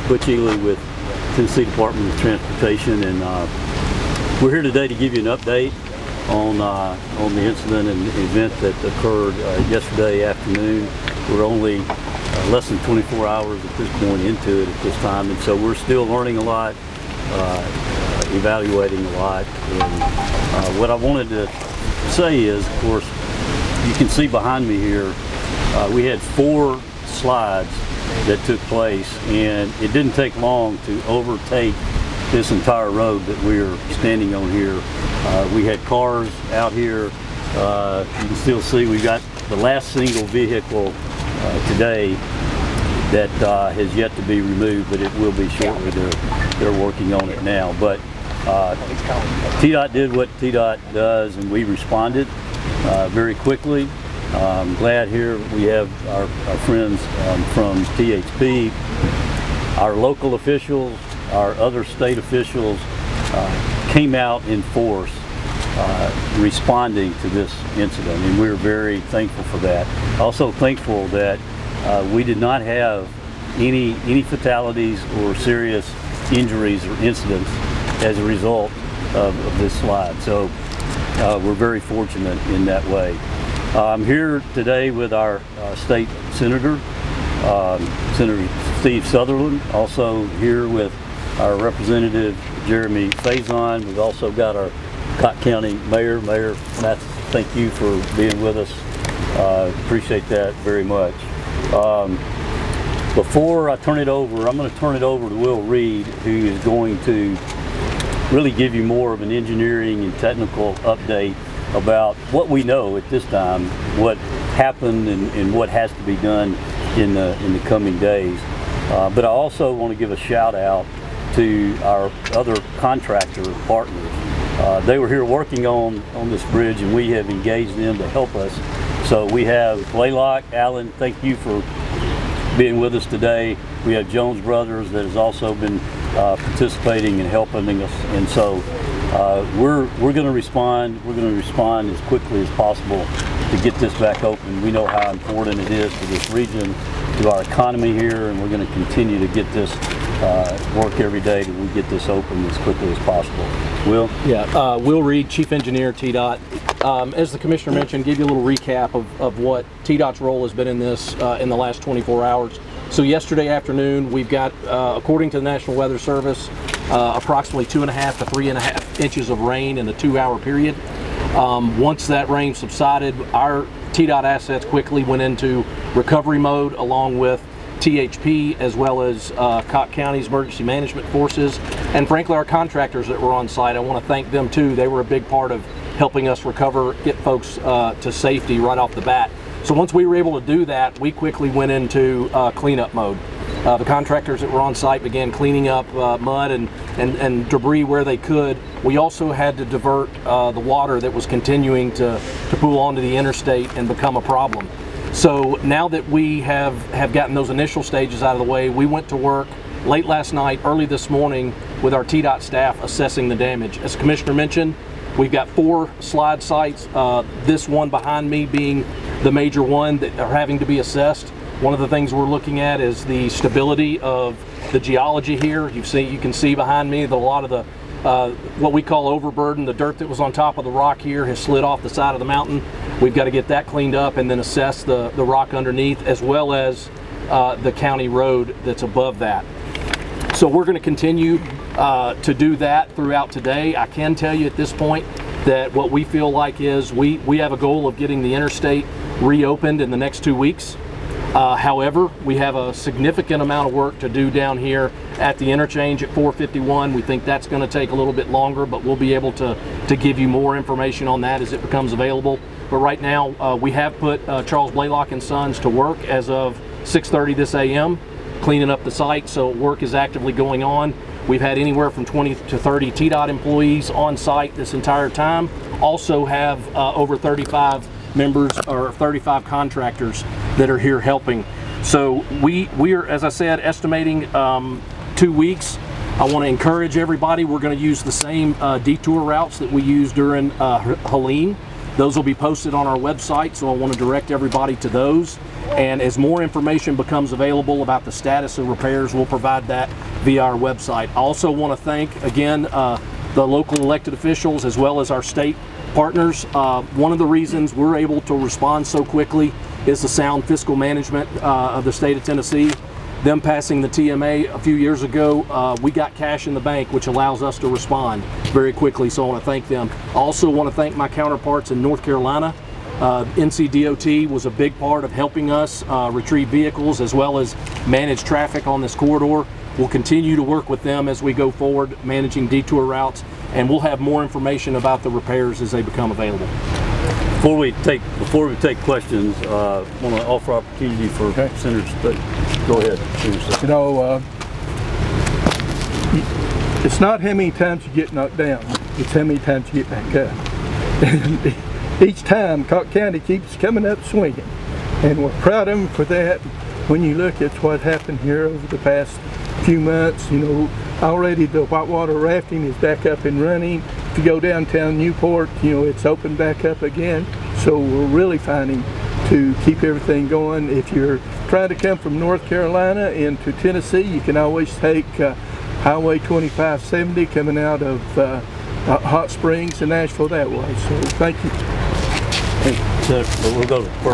Butch Ely with Tennessee Department of Transportation, and we're here today to give you an update on the incident and event that occurred yesterday afternoon. We're only less than 24 hours at this point into it at this time, and so we're still learning a lot, evaluating a lot. And what I wanted to say is, of course, you can see behind me here, we had 4 slides that took place, and it didn't take long to overtake this entire road that we're standing on here. We had cars out here. You can still see we got the last single vehicle today that has yet to be removed, but it will be shortly. They're working on it now. But TDOT did what TDOT does, and we responded very quickly. I'm glad here we have our friends from THP, our local officials, our other state officials came out in force responding to this incident, and we're very thankful for that. Also thankful that we did not have any fatalities or serious injuries or incidents as a result of this slide. So we're very fortunate in that way. I'm here today with our state senator, Senator Steve Sutherland, also here with our representative Jeremy Faison. We've also got our Cotton County Mayor. Mayor Matz, thank you for being with us. Appreciate that very much. Before I turn it over, I'm going to turn it over to Will Reed, who is going to really give you more of an engineering and technical update about what we know at this time, what happened and what has to be done in the coming days. But I also want to give a shout out to our other contractor partners. They were here working on this bridge, and we have engaged them to help us. So we have Blaylock, Allen, thank you for being with us today. We have Jones Brothers that has also been participating and helping us, and so we're going to respond. We're going to respond as quickly as possible to get this back open. We know how important it is to this region, to our economy here, and we're going to continue to get this work every day till we get this open as quickly as possible. Will? Yeah, Will Reed, Chief Engineer, TDOT. As the Commissioner mentioned, give you a little recap of what TDOT's role has been in this in the last 24 hours. So yesterday afternoon, we've got, according to the National Weather Service, approximately 2.5 to 3.5 inches of rain in a 2-hour period. Once that rain subsided, our TDOT assets quickly went into recovery mode along with THP as well as Cotton County's emergency management forces, and frankly our contractors that were on site. I want to thank them too. They were a big part of helping us recover, get folks to safety right off the bat. So once we were able to do that, we quickly went into cleanup mode. The contractors that were on site began cleaning up mud and debris where they could. We also had to divert the water that was continuing to pool onto the interstate and become a problem. So now that we have gotten those initial stages out of the way, we went to work late last night, early this morning with our TDOT staff assessing the damage. As the Commissioner mentioned, we've got 4 slide sites, this one behind me being the major one that are having to be assessed. One of the things we're looking at is the stability of the geology here. You can see behind me that a lot of the what we call overburden, the dirt that was on top of the rock here has slid off the side of the mountain. We've got to get that cleaned up and then assess the rock underneath, as well as the county road that's above that. So we're going to continue to do that throughout today. I can tell you at this point that what we feel like is we have a goal of getting the interstate reopened in the next 2 weeks. However, we have a significant amount of work to do down here at the interchange at 451. We think that's going to take a little bit longer, but we'll be able to give you more information on that as it becomes available. But right now, we have put Charles Blaylock and Sons to work as of 6:30 this a.m., cleaning up the site, so work is actively going on. We've had anywhere from 20 to 30 TDOT employees on site this entire time. Also have over 35 members or 35 contractors that are here helping. So we are, as I said, estimating 2 weeks. I want to encourage everybody, we're going to use the same detour routes that we used during Helene. Those will be posted on our website, so I want to direct everybody to those. And as more information becomes available about the status of repairs, we'll provide that via our website. I also want to thank, again, the local elected officials as well as our state partners. One of the reasons we're able to respond so quickly is the sound fiscal management of the state of Tennessee. Them passing the TMA a few years ago, we got cash in the bank, which allows us to respond very quickly, so I want to thank them. I also want to thank my counterparts in North Carolina. NCDOT was a big part of helping us retrieve vehicles as well as manage traffic on this corridor. We'll continue to work with them as we go forward, managing detour routes, and we'll have more information about the repairs as they become available. Before we take questions, I want to offer opportunity for Senator State. Go ahead. You know, it's not how many times you get knocked down, it's how many times you get back up. And each time, Cocke County keeps coming up swinging, and we're proud of them for that. When you look at what happened here over the past few months, you know, already the whitewater rafting is back up and running. If you go downtown Newport, you know, it's opened back up again. So we're really fighting to keep everything going. If you're trying to come from North Carolina into Tennessee, you can always take Highway 2570 coming out of Hot Springs and Nashville that way. So thank you. Hey, Senator, we'll go first.